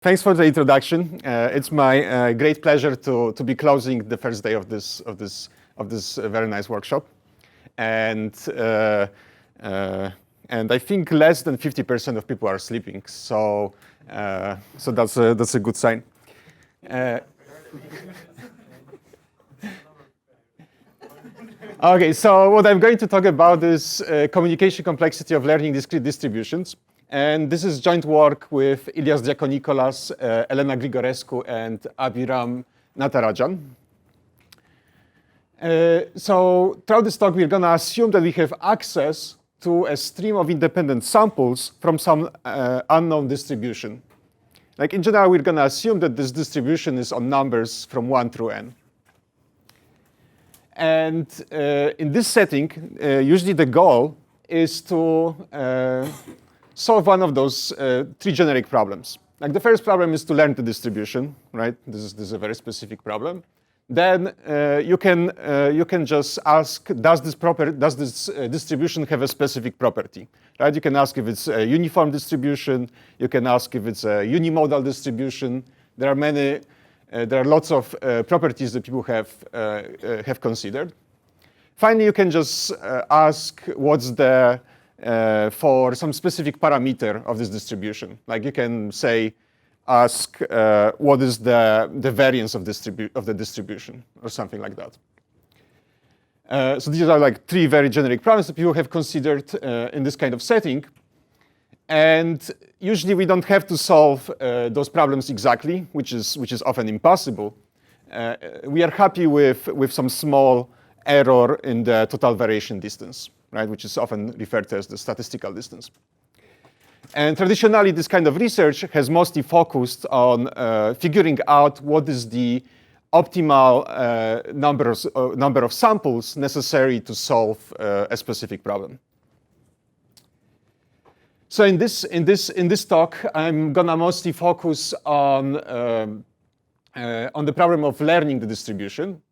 Thanks for the introduction. It's my great pleasure to be closing the first day of this very nice workshop, and I think less than 50% of people are sleeping, so that's a good sign. Okay, so what I'm going to talk about is communication complexity of learning discrete distributions. And this is joint work with Ilias Diakonikolas, Elena Grigorescu, and Abhiram Natarajan. So throughout this talk, we're going to assume that we have access to a stream of independent samples from some unknown distribution. Like in general, we're going to assume that this distribution is on numbers from 1 through n. And in this setting, usually the goal is to solve one of those three generic problems. Like the first problem is to learn the distribution, right? This is a very specific problem. Then you can just ask, does this distribution have a specific property, right? You can ask if it's a uniform distribution. You can ask if it's a unimodal distribution. There are lots of properties that people have considered. Finally, you can just ask what's the for some specific parameter of this distribution. Like you can say, ask what is the variance of the distribution or something like that. So these are like three very generic problems that people have considered in this kind of setting. And usually we don't have to solve those problems exactly, which is often impossible. We are happy with some small error in the total variation distance, right, which is often referred to as the statistical distance. And traditionally, this kind of research has mostly focused on figuring out what is the optimal number of samples necessary to solve a specific problem. So in this talk, I'm gonna mostly focus on the problem of learning the distribution.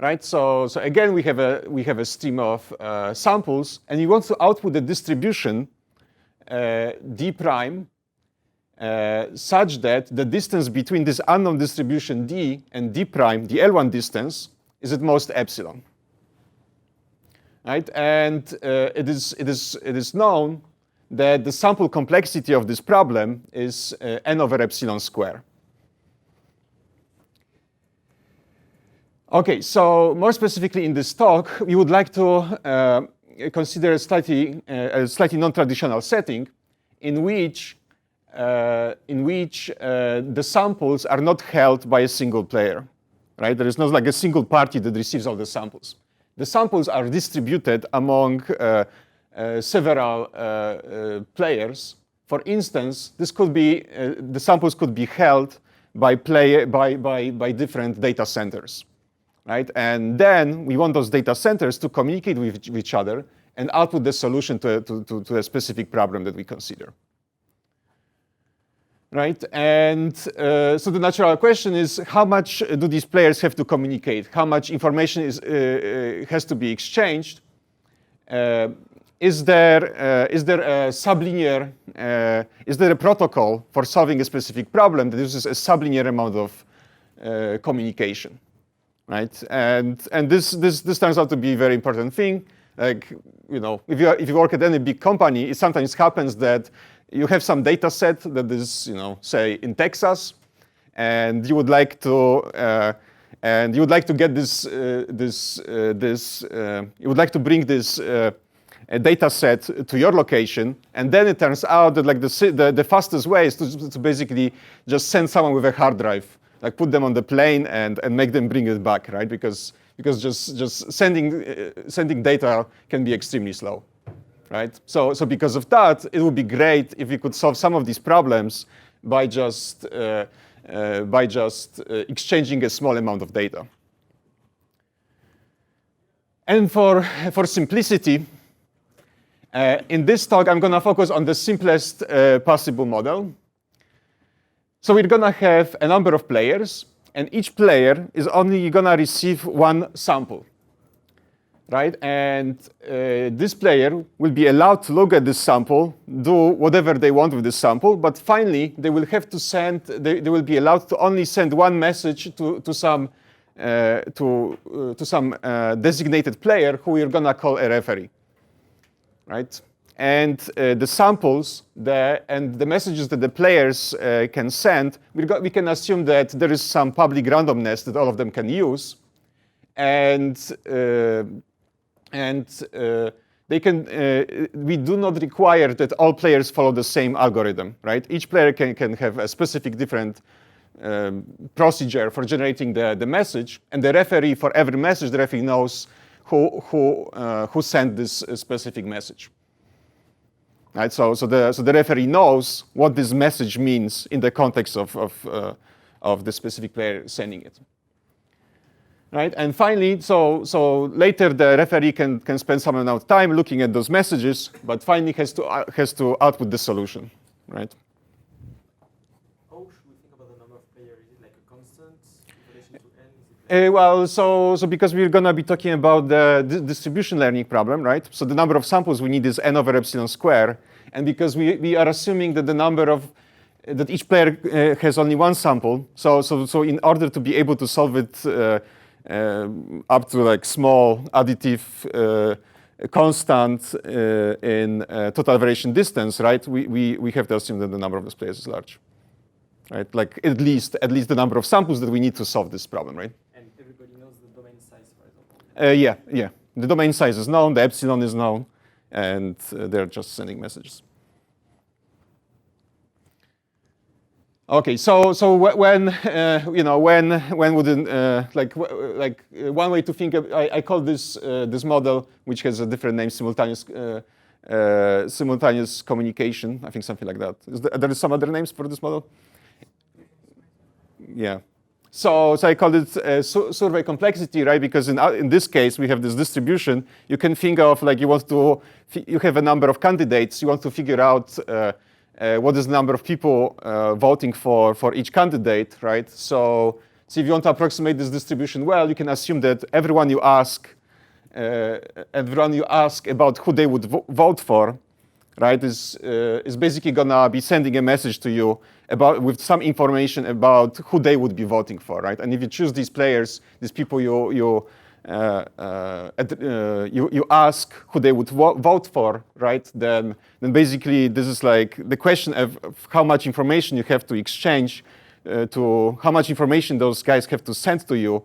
Right, so again, we have a stream of samples, and we want to output the distribution d prime such that the distance between this unknown distribution d and d prime, the L1 distance, is at most epsilon. Right, and it is known that the sample complexity of this problem is n over epsilon square. Okay, so more specifically in this talk, we would like to consider a slightly non-traditional setting in which the samples are not held by a single player, right? There is not like a single party that receives all the samples. The samples are distributed among several players. For instance, this could be the samples could be held by different data centers. Right? And then we want those data centers to communicate with each other and output the solution to a specific problem that we consider. Right? And so the natural question is, how much do these players have to communicate? How much information has to be exchanged? Is there a sublinear, is there a protocol for solving a specific problem that uses a sublinear amount of communication? Right, and this turns out to be a very important thing. Like, you know, if you work at any big company, it sometimes happens that you have some data set that is, you know, say in Texas, and you would like to get you would like to bring this data set to your location, and then it turns out that like the fastest way is to basically just send someone with a hard drive. Like put them on the plane and make them bring it back, right? Because just sending data can be extremely slow, right? So because of that, it would be great if we could solve some of these problems by just exchanging a small amount of data. And for simplicity, in this talk, I'm going to focus on the simplest possible model. So we're going to have a number of players, and each player is only going to receive one sample. right? And this player will be allowed to look at this sample, do whatever they want with this sample, but finally they will have to send, they will be allowed to only send one message to some designated player who we're gonna call a referee, right? And the samples and the messages that the players can send, we can assume that there is some public randomness that all of them can use, and they can. We do not require that all players follow the same algorithm, right? Each player can have a specific different procedure for generating the message, and the referee, for every message, the referee knows who sent this specific message. Right, so the referee knows what this message means in the context of the specific player sending it. Right, and finally, so later the referee can spend some amount of time looking at those messages, but finally has to output the solution. Right. How should we think about the number of players? Is it like a constant in relation to n? Well, so because we're going to be talking about the distribution learning problem, right? So the number of samples we need is n over epsilon square, and because we are assuming that the number of that each player has only one sample, so in order to be able to solve it up to like small additive constant in total variation distance, right? We have to assume that the number of those players is large, right? Like at least the number of samples that we need to solve this problem, right? Yeah. The domain size is known, the epsilon is known, and they're just sending messages. Okay, so when wouldn't like one way to think of, I call this this model, which has a different name, simultaneous communication. I think something like that. There is some other names for this model. Yeah. So I call it survey complexity, right? Because in this case, we have this distribution. You can think of like you have a number of candidates. You want to figure out what is the number of people voting for each candidate, right? So if you want to approximate this distribution well, you can assume that everyone you ask about who they would vote for, right, is basically gonna be sending a message to you with some information about who they would be voting for, right? And if you choose these players, these people you ask who they would vote for, right? Then basically this is like the question of how much information you have to exchange, to how much information those guys have to send to you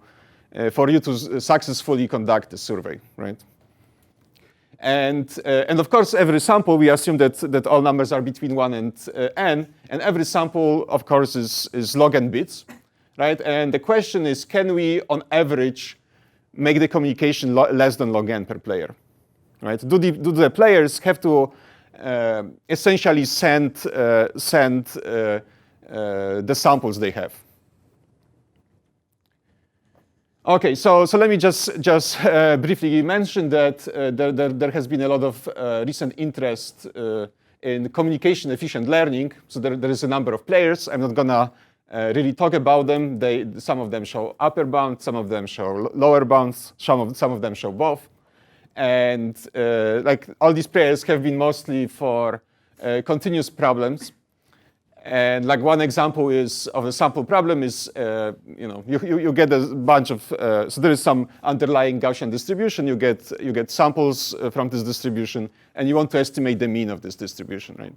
for you to successfully conduct the survey, right? And of course, every sample, we assume that all numbers are between 1 and n, and every sample, of course, is log n bits, right? And the question is, can we, on average, make the communication less than log n per player, right? Do the players have to essentially send the samples they have? Okay, so let me just briefly mention that there has been a lot of recent interest in communication efficient learning. So there is a number of players. I'm not gonna really talk about them. Some of them show upper bound, some of them show lower bounds, some of them show both. And like all these players have been mostly for continuous problems. And like one example of a sample problem is, you get a bunch of, so there is some underlying Gaussian distribution. You get samples from this distribution, and you want to estimate the mean of this distribution, right?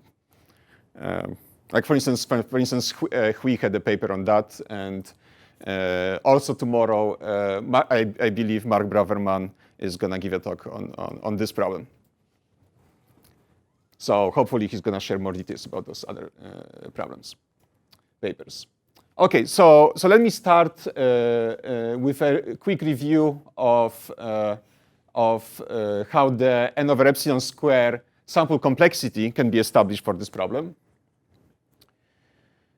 Like for instance, Hui had a paper on that, and also tomorrow, I believe Mark Braverman is gonna give a talk on this problem. So hopefully he's going to share more details about those other papers. Okay, so let me start with a quick review of how the n over epsilon square sample complexity can be established for this problem.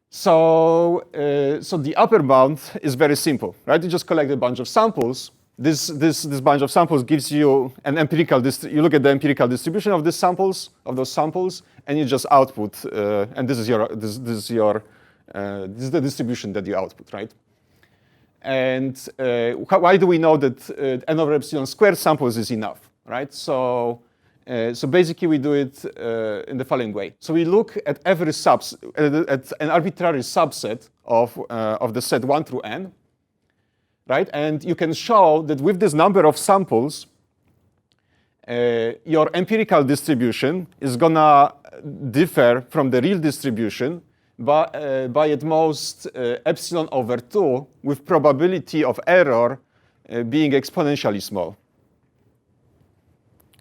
So the upper bound is very simple, right? You just collect a bunch of samples. This bunch of samples gives you an empirical. You look at the empirical distribution of those samples, and you just output. And this is the distribution that you output, right? And why do we know that n over epsilon squared samples is enough, right? So basically we do it in the following way. So we look at every at an arbitrary subset of the set 1 through n, right? And you can show that with this number of samples, your empirical distribution is gonna differ from the real distribution by at most epsilon over 2, with probability of error being exponentially small,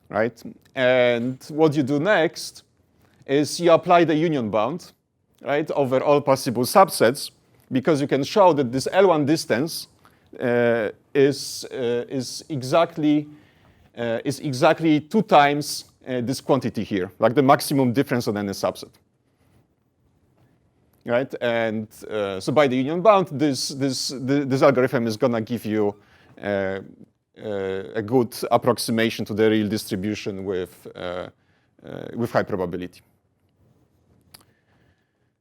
right? And what you do next is you apply the union bound, right, over all possible subsets, because you can show that this L1 distance is exactly 2 times this quantity here, like the maximum difference on any subset. Right, and so by the union bound, this algorithm is gonna give you a good approximation to the real distribution with high probability.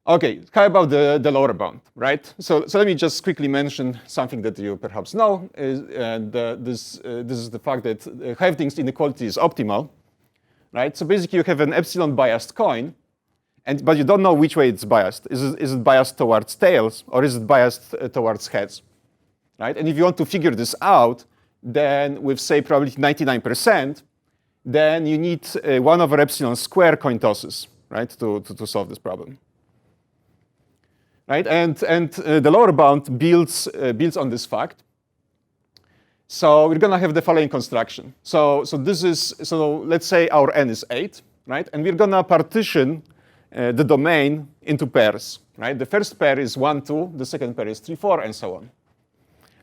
Okay, how about the lower bound, right? So let me just quickly mention something that you perhaps know, this is the fact that Heffding's inequality is optimal, right? So basically you have an epsilon biased coin, but you don't know which way it's biased. Is it biased towards tails, or is it biased towards heads, right? And if you want to figure this out, then with, say, probability 99%, then you need 1 over epsilon square coin tosses, right, to solve this problem. Right, and the lower bound builds on this fact. So we're gonna have the following construction. So let's say our n is 8, right, and we're gonna partition the domain into pairs, right? The first pair is 1, 2, the second pair is 3, 4, and so on,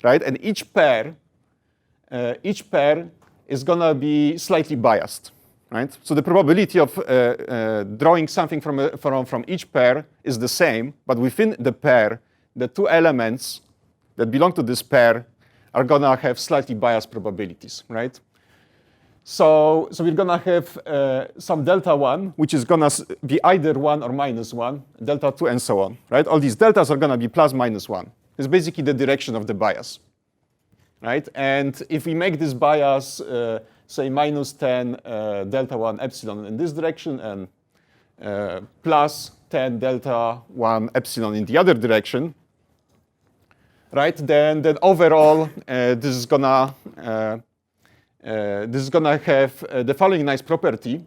right? And each pair is gonna be slightly biased, right? So the probability of drawing something from each pair is the same, but within the pair, the 2 elements that belong to this pair are gonna have slightly biased probabilities, right? So we're gonna have some delta 1, which is gonna be either 1 or minus 1, delta 2, and so on, right? All these deltas are gonna be plus minus 1. It's basically the direction of the bias, right? And if we make this bias, say, minus 10 delta 1 epsilon in this direction and plus 10 delta 1 epsilon in the other direction, right? Then overall, this is gonna have the following nice property,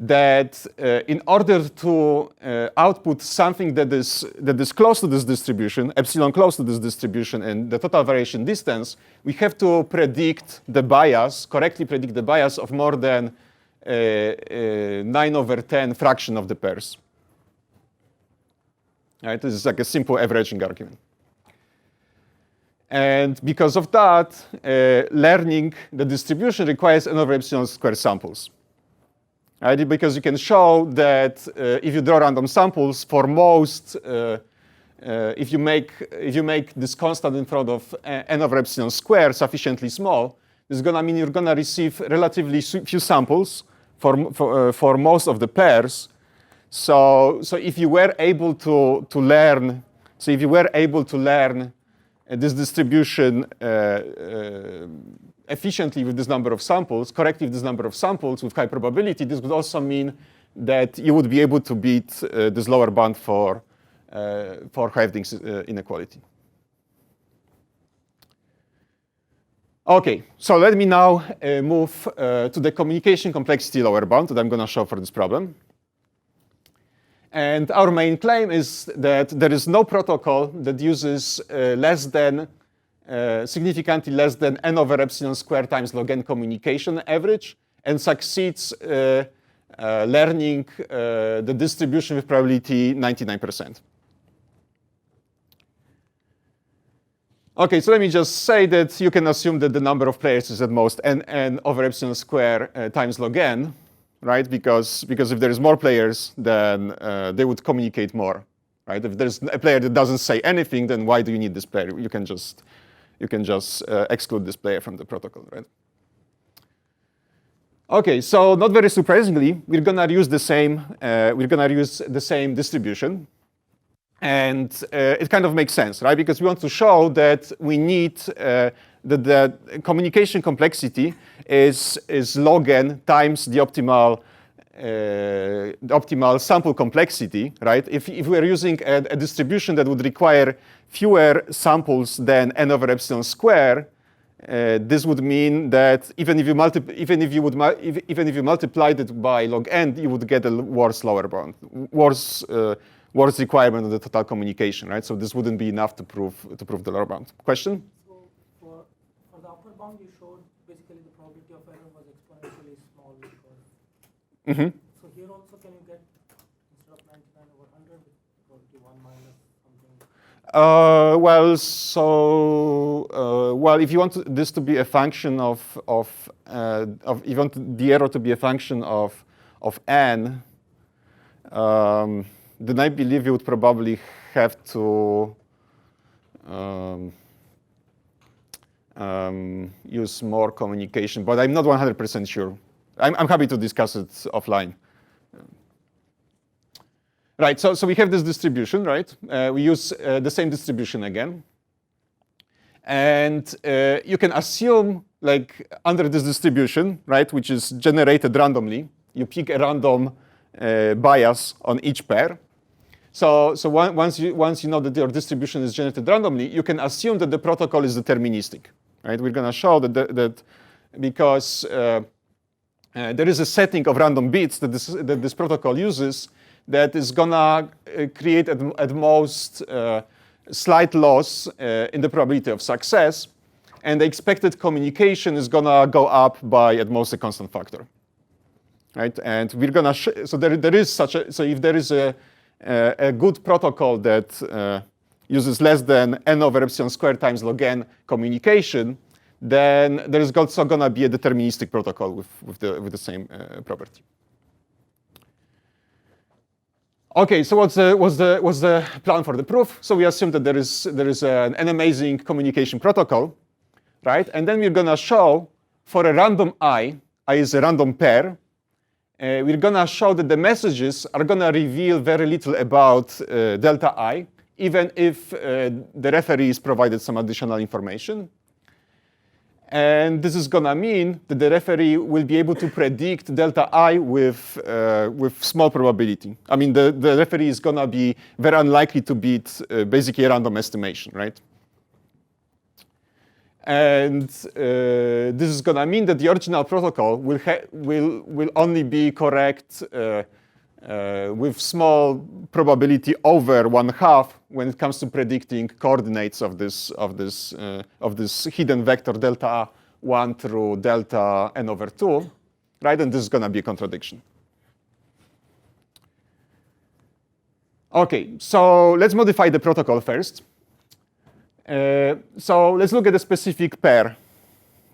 that in order to output something that is close to this distribution, epsilon close to this distribution, and the total variation distance, we have to predict the bias, correctly predict the bias of more than 9 over 10 fraction of the pairs. Right? This is like a simple averaging argument. And because of that, learning the distribution requires n over epsilon squared samples. Right? Because you can show that if you draw random samples for most, if you make this constant in front of n over epsilon squared sufficiently small, this is gonna mean you're gonna receive relatively few samples for most of the pairs. So if you were able to learn, this distribution efficiently with this number of samples, correctly with this number of samples with high probability, this would also mean that you would be able to beat this lower bound for Heffding's inequality. Okay, so let me now move to the communication complexity lower bound that I'm going to show for this problem. And our main claim is that there is no protocol that uses significantly less than n over epsilon squared times log n communication average and succeeds learning the distribution with probability 99%. Okay, so let me just say that you can assume that the number of players is at most n over epsilon squared times log n, right? Because if there is more players, then they would communicate more, right? If there's a player that doesn't say anything, then why do you need this player? You can just exclude this player from the protocol, right? Okay, so not very surprisingly, we're gonna use the same distribution, And it kind of makes sense, right? Because we want to show that we need that the communication complexity is log n times the optimal sample complexity, right? If we are using a distribution that would require fewer samples than n over epsilon square, this would mean that even if you multiplied it by log n, you would get a worse lower bound, worse requirement of the total communication, right? So this wouldn't be enough to prove the lower bound. Question? So for the upper bound, you showed basically the probability of error was exponentially small. Mm-hmm. So here also, can you get instead of 99 over 100, probability 1 minus something? Well, if you want this to be a function of you want the error to be a function of n, then I believe you would probably have to use more communication, but I'm not 100% sure. I'm happy to discuss it offline. Right, so we have this distribution, right? We use the same distribution again. And you can assume, like, under this distribution, right, which is generated randomly, you pick a random bias on each pair. So once you know that your distribution is generated randomly, you can assume that the protocol is deterministic, right? We're going to show that because there is a setting of random bits that this protocol uses that is going to create at most slight loss in the probability of success, and the expected communication is going to go up by at most a constant factor, right? And we're going to so there is such a so if there is a good protocol that uses less than n over epsilon squared times log n communication, then there is also going to be a deterministic protocol with the same property. Okay, so what's the plan for the proof? So we assume that there is an amazing communication protocol, right? And then we're going to show for a random I is a random pair. We're going to show that the messages are going to reveal very little about delta I, even if the referees provided some additional information. And this is going to mean that the referee will be able to predict delta I with small probability. I mean, the referee is going to be very unlikely to beat basically a random estimation, right? And this is going to mean that the original protocol will only be correct with small probability over 1/2 when it comes to predicting coordinates of this hidden vector delta 1 through delta n over 2, right? And this is going to be a contradiction. Okay, so let's modify the protocol first. So let's look at a specific pair,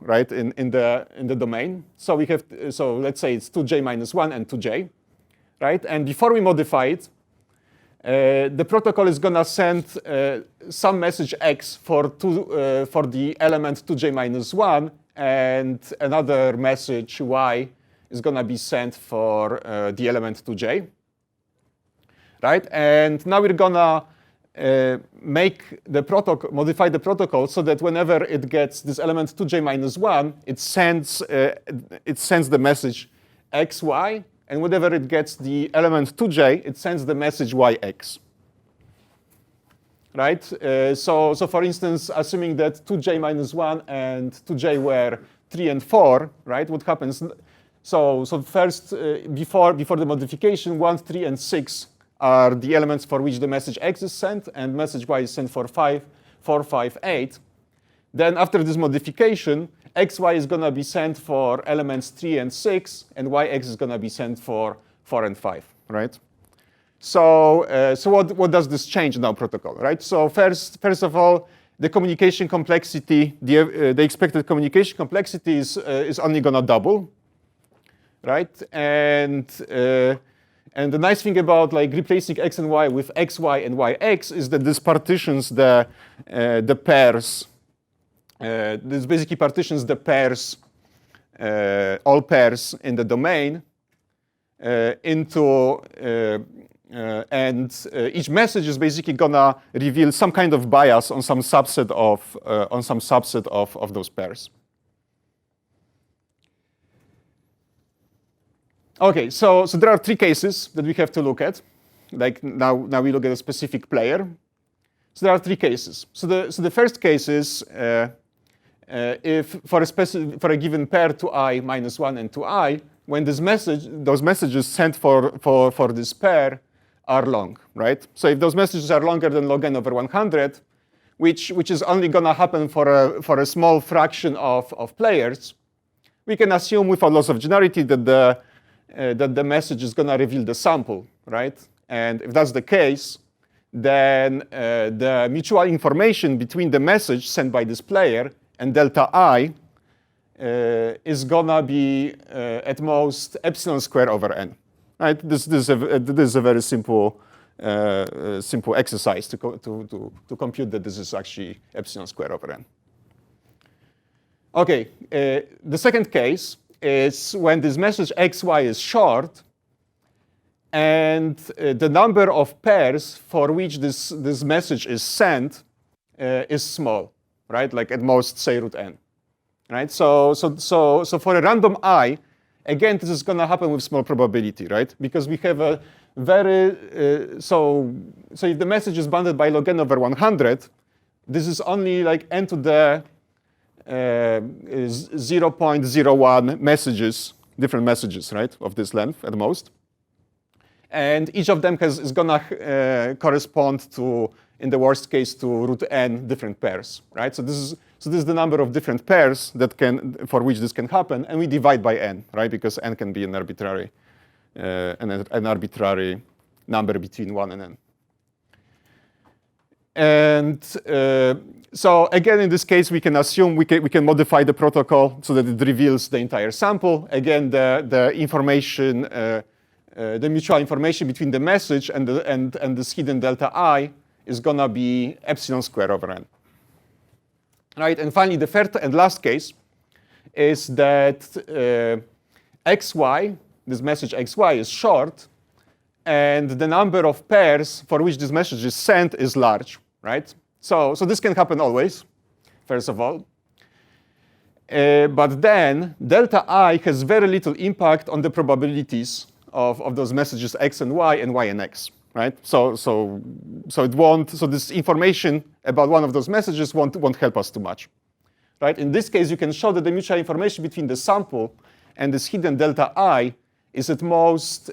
right, in the domain. So we have let's say it's 2j minus 1 and 2j. Right? And before we modify it, the protocol is going to send some message x for the element 2j minus 1, and another message y is going to be sent for the element 2j. Right? And now we're going to modify the protocol so that whenever it gets this element 2j minus 1, it sends the message xy. And whenever it gets the element 2j, it sends the message yx. Right? So for instance, assuming that 2j minus 1 and 2j were 3 and 4, right? What happens? So first, before the modification, 1, 3, and 6 are the elements for which the message x is sent, and message y is sent for 5, 4, 5, 8. Then after this modification, xy is going to be sent for elements 3 and 6, and yx is going to be sent for 4 and 5, right? So what does this change in our protocol, right? So first of all, the communication complexity, the expected communication complexity is only going to double, right? And the nice thing about like replacing x and y with xy and yx is that this partitions the pairs. This basically partitions the pairs, all pairs in the domain into Each message is basically gonna reveal some kind of bias on some subset of those pairs. Okay, so there are three cases that we have to look at. Like now we look at a specific player. So there are three cases. So the first case is if for a given pair 2i minus 1 and 2i, when those messages sent for this pair are long, right? So if those messages are longer than log n over 100, which is only gonna happen for a small fraction of players, we can assume without loss of generality that the message is gonna reveal the sample, right? And if that's the case, then the mutual information between the message sent by this player and delta I is gonna be at most epsilon squared over n. Right? This is a very simple exercise to compute that this is actually epsilon squared over n. Okay, the second case is when this message xy is short, and the number of pairs for which this message is sent is small, right? Like at most, say, root n, right? So for a random I, again, this is going to happen with small probability, right? Because we have a very, so if the message is bounded by log n over 100, this is only like n to the 0.01 messages, different messages, right, of this length at most. And each of them is going to correspond to, in the worst case, to root n different pairs, right? So this is the number of different pairs for which this can happen, and we divide by n, right? Because n can be an arbitrary number between 1 and n. And so again, in this case, we can assume we can modify the protocol so that it reveals the entire sample. Again, the information, the mutual information between the message and this hidden delta I is gonna be epsilon squared over n. Right, and finally, the third and last case is that xy, this message xy is short, and the number of pairs for which this message is sent is large, right? So this can happen always, first of all. But then delta I has very little impact on the probabilities of those messages x and y and x, right? So it won't. So this information about one of those messages won't help us too much, right? In this case, you can show that the mutual information between the sample and this hidden delta I is at most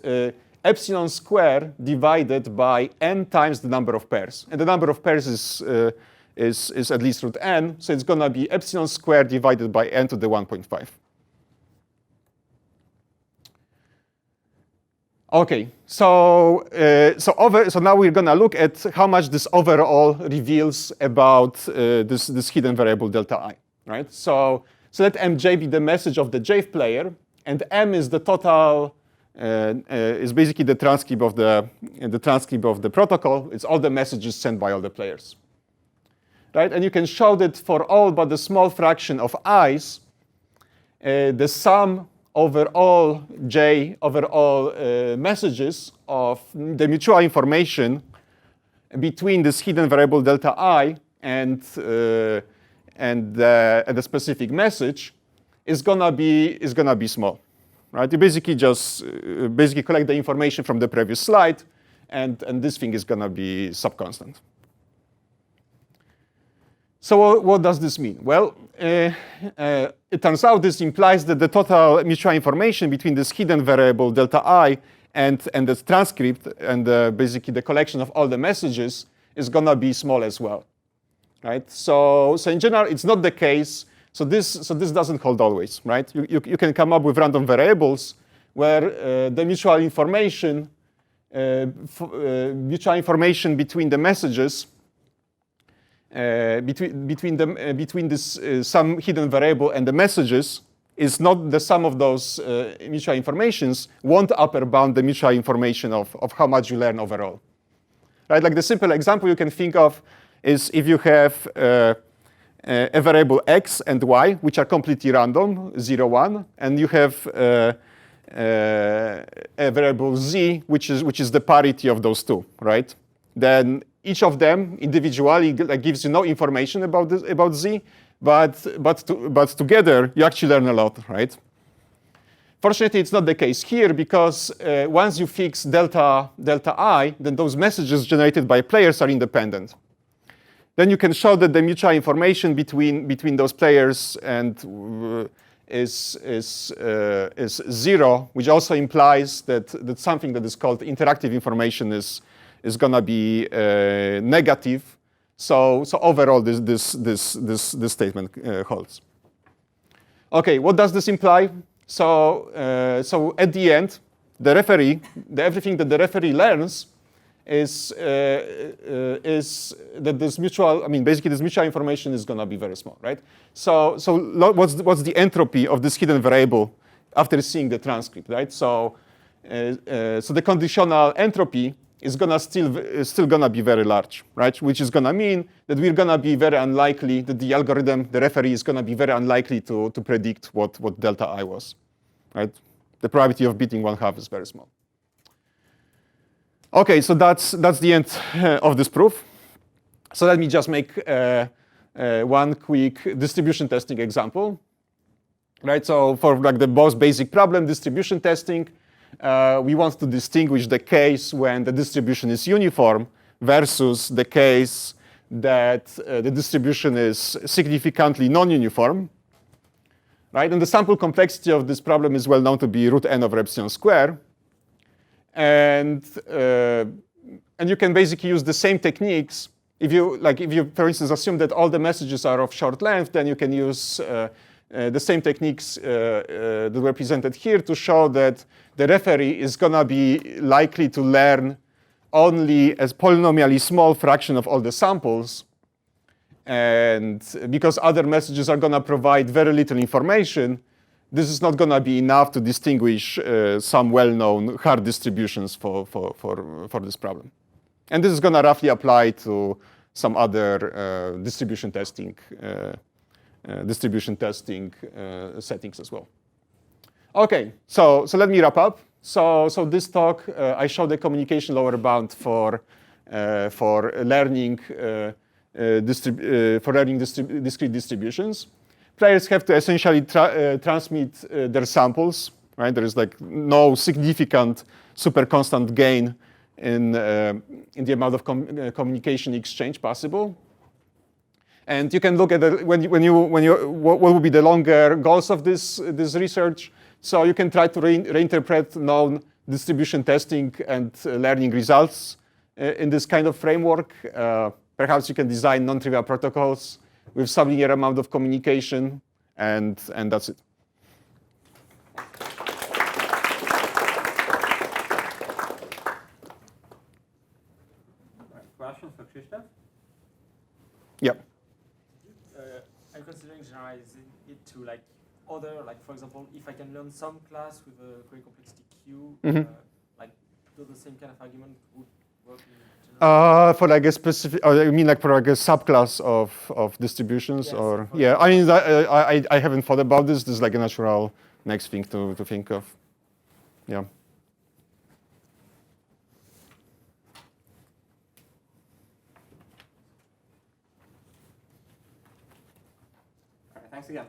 epsilon squared divided by n times the number of pairs, and the number of pairs is at least root n, so it's gonna be epsilon squared divided by n to the 1.5. Okay, so now we're gonna look at how much this overall reveals about this hidden variable delta I, right? So let mj be the message of the jth player, and m is the total. Is basically the transcript of the protocol. It's all the messages sent by all the players, right? And you can show that for all but the small fraction of i's, the sum over all j over all messages of the mutual information between this hidden variable delta I and the specific message is gonna be small. Right? You basically just collect the information from the previous slide, and this thing is gonna be subconstant. So what does this mean? Well, it turns out this implies that the total mutual information between this hidden variable delta I and the transcript and basically the collection of all the messages is gonna be small as well, right? So in general, it's not the case. So this doesn't hold always, right? You can come up with random variables where the mutual information between the messages between this some hidden variable and the messages is not the sum of those mutual informations, won't upper bound the mutual information of how much you learn overall, right? Like the simple example you can think of is if you have a variable x and y, which are completely random, 0, 1, and you have a variable z, which is the parity of those two, right? Then each of them individually gives you no information about z, but together you actually learn a lot, right? Fortunately, it's not the case here because once you fix delta I, then those messages generated by players are independent. Then you can show that the mutual information between those players and is 0, which also implies that something that is called interactive information is going to be negative. So overall, this statement holds. Okay, what does this imply? So at the end, the referee, everything that the referee learns is that this mutual, basically this mutual information is going to be very small, right? So what's the entropy of this hidden variable after seeing the transcript, right? So the conditional entropy is still gonna be very large, right? Which is gonna mean that we're gonna be very unlikely that the algorithm, the referee, is gonna be very unlikely to predict what delta I was, right? The probability of beating 1/2 is very small. Okay, so that's the end of this proof. So let me just make one quick distribution testing example, right? So for the most basic problem, distribution testing, we want to distinguish the case when the distribution is uniform versus the case that the distribution is significantly non-uniform, right? And the sample complexity of this problem is well known to be √n over epsilon square. And you can basically use the same techniques. If you, for instance, assume that all the messages are of short length, then you can use the same techniques that were presented here to show that the referee is going to be likely to learn only a polynomially small fraction of all the samples. And because other messages are going to provide very little information, this is not going to be enough to distinguish some well-known hard distributions for this problem. And this is going to roughly apply to some other distribution testing settings as well. Okay, so let me wrap up. So this talk, I showed the communication lower bound for learning discrete distributions. Players have to essentially transmit their samples, right? There is no significant super constant gain in the amount of communication exchange possible. And you can look at what would be the longer goals of this research. So you can try to reinterpret known distribution testing and learning results in this kind of framework. Perhaps you can design non-trivial protocols with sublinear amount of communication, and that's it. Questions for Krzysztof? Yeah. I'm considering generalizing it to other, for example, if I can learn some class with a query complexity Q, do the same kind of argument would work in general? For a specific, you mean for a subclass of distributions, Yes, or yeah? I haven't thought about this. This is a natural next thing to think of. Yeah. All right, thanks again.